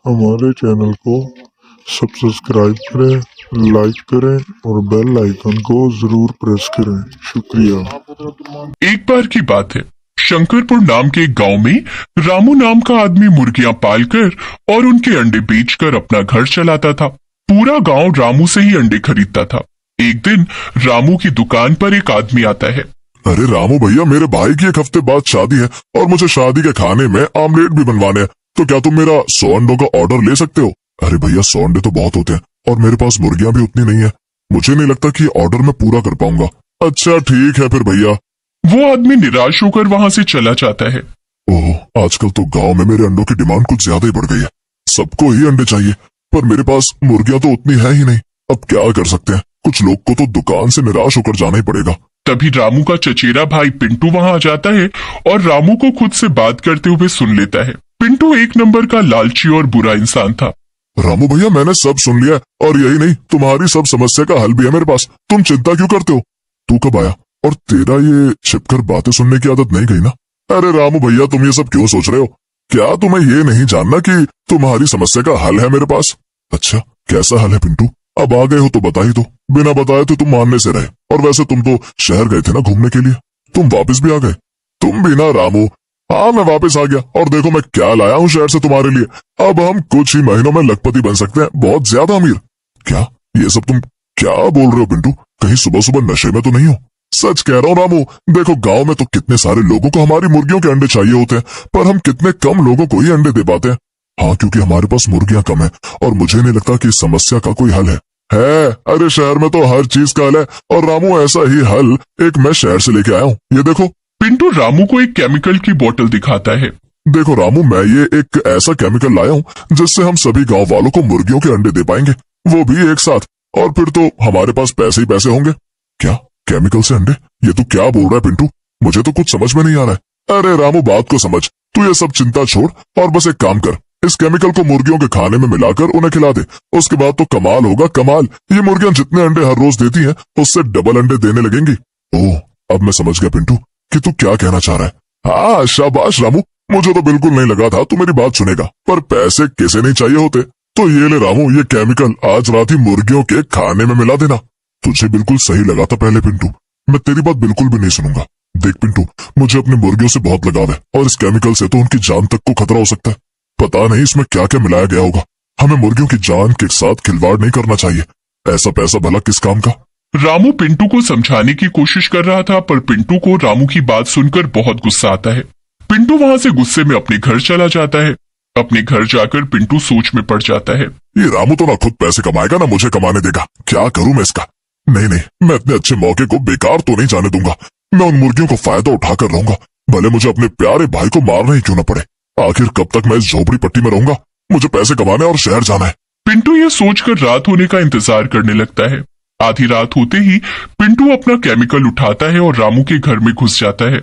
हमारे चैनल को सब्सक्राइब करें, लाइक करें और बेल आइकन को जरूर प्रेस करें। शुक्रिया। एक बार की बात है, शंकरपुर नाम के एक गांव में रामू नाम का आदमी मुर्गियां पालकर और उनके अंडे बेचकर अपना घर चलाता था। पूरा गांव रामू से ही अंडे खरीदता था। एक दिन रामू की दुकान पर एक आदमी आता है। अरे रामू भैया, मेरे भाई की एक हफ्ते बाद शादी है और मुझे शादी के खाने में आमलेट भी बनवाने हैं, तो क्या तुम मेरा 100 अंडों का ऑर्डर ले सकते हो? अरे भैया, 100 अंडे तो बहुत होते हैं और मेरे पास मुर्गियां भी उतनी नहीं है। मुझे नहीं लगता कि ऑर्डर मैं पूरा कर पाऊंगा। अच्छा ठीक है फिर भैया। वो आदमी निराश होकर वहां से चला जाता है। ओह, आजकल तो गांव में मेरे अंडों की डिमांड कुछ ज्यादा ही बढ़ गई है। सबको ही अंडे चाहिए, पर मेरे पास मुर्गियां तो उतनी है ही नहीं। अब क्या कर सकते हैं, कुछ लोग को तो दुकान से निराश होकर जाना ही पड़ेगा। तभी रामू का चचेरा भाई पिंटू वहां आ जाता है और रामू को खुद से बात करते हुए सुन लेता है। पिंटू एक नंबर का लालची और बुरा इंसान था। रामू भैया, मैंने सब सुन लिया है और यही नहीं, तुम्हारी सब समस्या का हल भी है मेरे पास। तुम चिंता क्यों करते हो? तू कब आया? और तेरा ये छिपकर बातें सुनने की आदत नहीं गई ना? अरे रामू भैया, तुम ये सब क्यों सोच रहे हो? क्या तुम्हें ये नहीं जानना कि तुम्हारी समस्या का हल है मेरे पास? अच्छा, कैसा हल है पिंटू? अब आ गए हो तो बता ही दो। बिना बताए तो तुम मानने से रहे। और वैसे तुम तो शहर गए थे ना घूमने के लिए, तुम वापस भी आ गए। तुम भी ना रामू। हाँ, मैं वापस आ गया और देखो मैं क्या लाया हूँ शहर से तुम्हारे लिए। अब हम कुछ ही महीनों में लखपति बन सकते हैं, बहुत ज्यादा अमीर। क्या ये सब तुम क्या बोल रहे हो पिंटू? कहीं सुबह सुबह नशे में तो नहीं हो? सच कह रहा हूँ रामू। देखो, गांव में तो कितने सारे लोगों को हमारी मुर्गियों के अंडे चाहिए होते हैं, पर हम कितने कम लोगों को ही अंडे दे पाते हैं। हाँ, क्योंकि हमारे पास मुर्गियां कम है और मुझे नहीं लगता कि इस समस्या का कोई हल है। अरे शहर में तो हर चीज का हल है और रामू ऐसा ही हल एक मैं शहर से लेके आया हूँ। ये देखो। पिंटू रामू को एक केमिकल की बोतल दिखाता है। देखो रामू, मैं ये एक ऐसा केमिकल लाया हूँ जिससे हम सभी गांव वालों को मुर्गियों के अंडे दे पाएंगे, वो भी एक साथ। और फिर तो हमारे पास पैसे ही पैसे होंगे। क्या केमिकल से अंडे? ये तू क्या बोल रहा है पिंटू? मुझे तो कुछ समझ में नहीं आ रहा है। अरे रामू, बात को समझ। तू ये सब चिंता छोड़ और बस एक काम कर, इस केमिकल को मुर्गियों के खाने में मिलाकर उन्हें खिला दे। उसके बाद तो कमाल होगा, कमाल। ये मुर्गियां जितने अंडे हर रोज देती हैं, उससे डबल अंडे देने लगेंगी। ओह, अब मैं समझ गया पिंटू कि तू क्या कहना चाह रहा है। हाँ, शाबाश रामू। मुझे तो बिल्कुल नहीं लगा था तू मेरी बात सुनेगा, पर पैसे किसे नहीं चाहिए होते। तो ये ले रामू, ये केमिकल आज रात ही मुर्गियों के खाने में मिला देना। तुझे बिल्कुल सही लगा था पहले पिंटू, मैं तेरी बात बिल्कुल भी नहीं सुनूंगा। देख पिंटू, मुझे अपने मुर्गियों से बहुत लगाव है और इस केमिकल से तो उनकी जान तक को खतरा हो सकता है। पता नहीं इसमें क्या क्या मिलाया गया होगा। हमें मुर्गियों की जान के साथ खिलवाड़ नहीं करना चाहिए। ऐसा पैसा भला किस काम का? रामू पिंटू को समझाने की कोशिश कर रहा था, पर पिंटू को रामू की बात सुनकर बहुत गुस्सा आता है। पिंटू वहां से गुस्से में अपने घर चला जाता है। अपने घर जाकर पिंटू सोच में पड़ जाता है। ये रामू तो ना खुद पैसे कमाएगा ना मुझे कमाने देगा। क्या करूं मैं इसका? नहीं नहीं, मैं इतने अच्छे मौके को बेकार तो नहीं जाने दूंगा। मैं उन मुर्गियों को फायदा उठाकर रहूंगा, भले मुझे अपने प्यारे भाई को मारना ही क्यों न पड़े। आखिर कब तक मैं इस झोपड़ी पट्टी में रहूंगा? मुझे पैसे कमाने और शहर जाना है। पिंटू ये सोचकर रात होने का इंतजार करने लगता है। आधी रात होते ही पिंटू अपना केमिकल उठाता है और रामू के घर में घुस जाता है।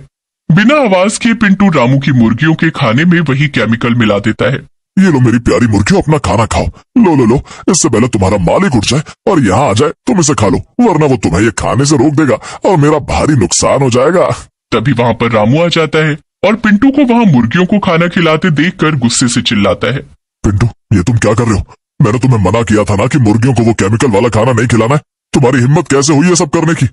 बिना आवाज किए पिंटू रामू की मुर्गियों के खाने में वही केमिकल मिला देता है। ये लो मेरी प्यारी मुर्गियों, अपना खाना खाओ। लो लो लो, इससे पहले तुम्हारा मालिक उठ जाए और यहाँ आ जाए, तुम इसे खा लो, वरना वो तुम्हें ये खाने से रोक देगा और मेरा भारी नुकसान हो जाएगा। तभी वहां पर रामू आ जाता है और पिंटू को वहां मुर्गियों को खाना खिलाते देखकर गुस्से से चिल्लाता है। पिंटू, ये तुम क्या कर रहे हो? मैंने तुम्हें मना किया था ना कि मुर्गियों को वो केमिकल वाला खाना नहीं खिलाना है। तुम्हारी हिम्मत कैसे हुई ये सब करने की?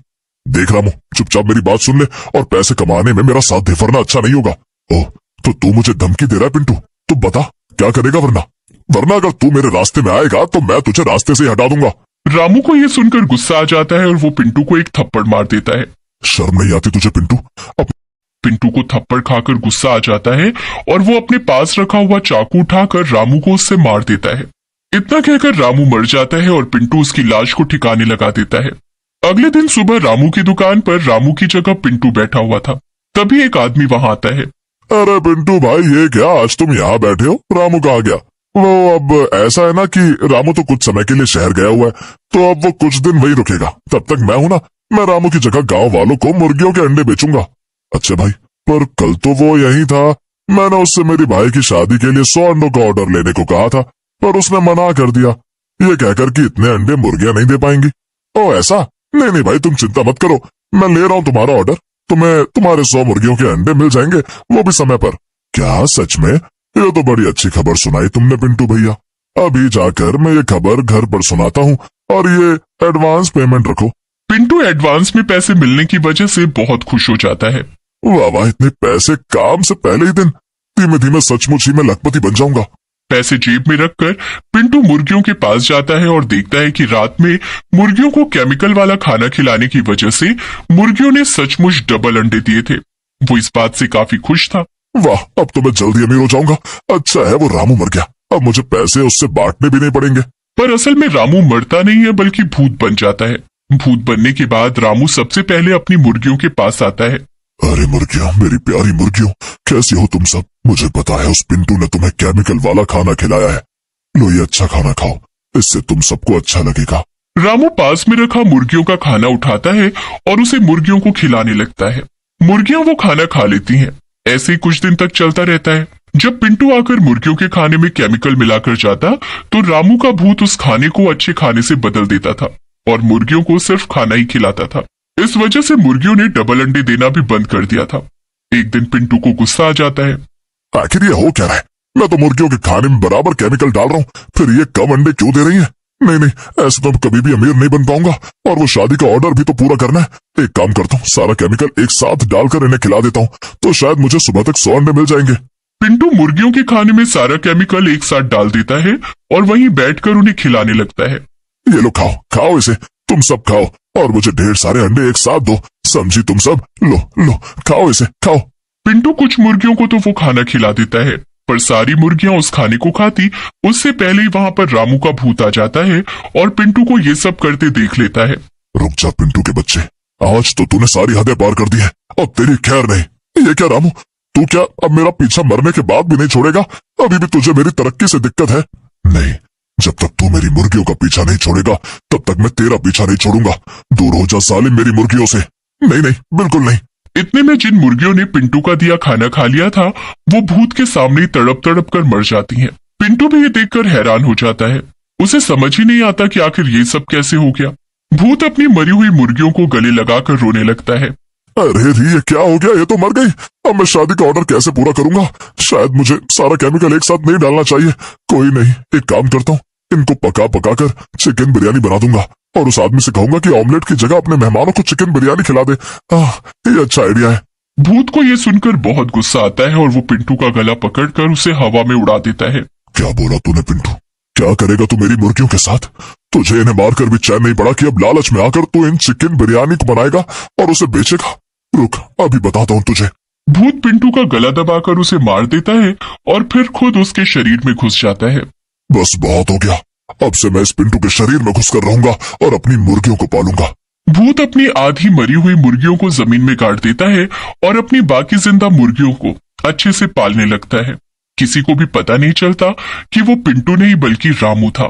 देख रामू, चुपचाप मेरी बात सुन ले और पैसे कमाने में मेरा साथ दे, वरना अच्छा नहीं होगा। ओह, तो तू मुझे धमकी दे रहा है पिंटू? तू बता क्या करेगा? वरना अगर तू मेरे रास्ते में आएगा तो मैं तुझे रास्ते से ही हटा दूंगा। रामू को यह सुनकर गुस्सा आ जाता है और वो पिंटू को एक थप्पड़ मार देता है। शर्म नहीं आती तुझे पिंटू? पिंटू को थप्पड़ खाकर गुस्सा आ जाता है और वो अपने पास रखा हुआ चाकू उठाकर रामू को उससे मार देता है। इतना कहकर रामू मर जाता है और पिंटू उसकी लाश को ठिकाने लगा देता है। अगले दिन सुबह रामू की दुकान पर रामू की जगह पिंटू बैठा हुआ था। तभी एक आदमी वहां आता है। अरे पिंटू भाई, ये क्या आज तुम यहाँ बैठे हो? रामू कहाँ गया? वो अब ऐसा है ना कि रामू तो कुछ समय के लिए शहर गया हुआ है, तो अब वो कुछ दिन वही रुकेगा। तब तक मैं हूं ना, मैं रामू की जगह गांव वालों को मुर्गियों के अंडे बेचूंगा। अच्छा भाई, पर कल तो वो यही था। मैंने उससे मेरी भाई की शादी के लिए 100 अंडों का ऑर्डर लेने को कहा था, पर उसने मना कर दिया, ये कहकर कि इतने अंडे मुर्गियां नहीं दे पाएंगी। ओ ऐसा? नहीं नहीं भाई, तुम चिंता मत करो, मैं ले रहा हूँ तुम्हारा ऑर्डर। तुम्हें तुम्हारे 100 मुर्गियों के अंडे मिल जाएंगे, वो भी समय पर। क्या सच में? ये तो बड़ी अच्छी खबर सुनाई तुमने पिंटू भैया। अभी जाकर मैं ये खबर घर पर सुनाता हूँ और ये एडवांस पेमेंट रखो। पिंटू एडवांस में पैसे मिलने की वजह से बहुत खुश हो जाता है। वाह वाह, इतने पैसे काम से पहले ही दिन। धीमे धीमे सचमुच ही मैं लखपति बन जाऊंगा। पैसे जेब में रखकर पिंटू मुर्गियों के पास जाता है और देखता है कि रात में मुर्गियों को केमिकल वाला खाना खिलाने की वजह से मुर्गियों ने सचमुच डबल अंडे दिए थे। वो इस बात से काफी खुश था। वाह, अब तो मैं जल्दी अमीर हो जाऊंगा। अच्छा है वो रामू मर गया, अब मुझे पैसे उससे बांटने भी नहीं पड़ेंगे। पर असल में रामू मरता नहीं है बल्कि भूत बन जाता है। भूत बनने के बाद रामू सबसे पहले अपनी मुर्गियों के पास आता है। अरे मुर्गियों, मेरी प्यारी मुर्गियों, कैसी हो तुम सब? मुझे पता है उस पिंटू ने तुम्हें केमिकल वाला खाना खिलाया है। लो ये अच्छा खाना खाओ, इससे तुम सबको अच्छा लगेगा। रामू पास में रखा मुर्गियों का खाना उठाता है और उसे मुर्गियों को खिलाने लगता है। मुर्गियां वो खाना खा लेती हैं। ऐसे ही कुछ दिन तक चलता रहता है। जब पिंटू आकर मुर्गियों के खाने में केमिकल मिलाकर जाता तो रामू का भूत उस खाने को अच्छे खाने से बदल देता था और मुर्गियों को सिर्फ खाना ही खिलाता था। इस वजह से मुर्गियों ने डबल अंडे देना भी बंद कर दिया था। एक दिन पिंटू को गुस्सा आ जाता है। आखिर ये हो क्या रहा है? मैं तो मुर्गियों के खाने में बराबर केमिकल डाल रहा हूँ, फिर ये कम अंडे क्यों दे रही है? नहीं नहीं, ऐसे तो मैं कभी भी अमीर नहीं बन पाऊंगा और वो शादी का ऑर्डर भी तो पूरा करना है। एक काम करता हूँ, सारा केमिकल एक साथ डालकर इन्हें खिला देता हूँ, तो शायद मुझे सुबह तक 100 अंडे मिल जाएंगे। पिंटू मुर्गियों के खाने में सारा केमिकल एक साथ डाल देता है और वहीं बैठकर उन्हें खिलाने लगता है। ये लो खाओ, खाओ इसे, तुम सब खाओ और मुझे ढेर सारे अंडे एक साथ दो, समझी तुम सब? लो लो खाओ इसे, खाओ। पिंटू कुछ मुर्गियों को तो वो खाना खिला देता है, पर सारी मुर्गियां उस खाने को खाती उससे पहले ही वहां पर रामू का भूत आ जाता है और पिंटू को ये सब करते देख लेता है। रुक जा पिंटू के बच्चे, आज तो तूने सारी हदें पार कर दी है, अब तेरी खैर नहीं। ये क्या रामू, तू क्या अब मेरा पीछा मरने के बाद भी नहीं छोड़ेगा? अभी भी तुझे मेरी तरक्की से दिक्कत है? नहीं, जब तक तू मेरी मुर्गियों का पीछा नहीं छोड़ेगा तब तक मैं तेरा पीछा नहीं छोड़ूंगा। दूर हो जा सालिम मेरी मुर्गियों से। नहीं नहीं, बिल्कुल नहीं। इतने में जिन मुर्गियों ने पिंटू का दिया खाना खा लिया था वो भूत के सामने तड़प तड़प कर मर जाती हैं। पिंटू भी ये देखकर हैरान हो जाता है। उसे समझ ही नहीं आता कि आखिर ये सब कैसे हो गया। भूत अपनी मरी हुई मुर्गियों को गले लगाकर रोने लगता है। अरे री, ये क्या हो गया? ये तो मर गई। अब मैं शादी का ऑर्डर कैसे पूरा करूंगा? शायद मुझे सारा केमिकल एक साथ नहीं डालना चाहिए। कोई नहीं, एक काम करता हूँ, इनको पका पका कर चिकन बिरयानी बना दूंगा और उस आदमी से कहूंगा कि ऑमलेट की जगह अपने मेहमानों को चिकन बिरयानी खिला दे। ये अच्छा आइडिया है। भूत को ये सुनकर बहुत गुस्सा आता है और वो पिंटू का गला पकड़कर उसे हवा में उड़ा देता है। क्या बोला तूने पिंटू? क्या करेगा तू मेरी मुर्गियों के साथ? तुझे इन्हें मारकर भी चैन नहीं पड़ा कि अब लालच में आकर तू इन चिकन बिरयानी को बनाएगा और उसे बेचेगा? रुक, अभी बताता हूँ तुझे। भूत पिंटू का गला दबाकर उसे मार देता है और फिर खुद उसके शरीर में घुस जाता है। बस बहुत हो गया, अब से मैं इस पिंटू के शरीर में घुसकर रहूंगा और अपनी मुर्गियों को पालूंगा। भूत अपनी आधी मरी हुई मुर्गियों को जमीन में गाड़ देता है और अपनी बाकी जिंदा मुर्गियों को अच्छे से पालने लगता है। किसी को भी पता नहीं चलता कि वो पिंटू नहीं बल्कि रामू था।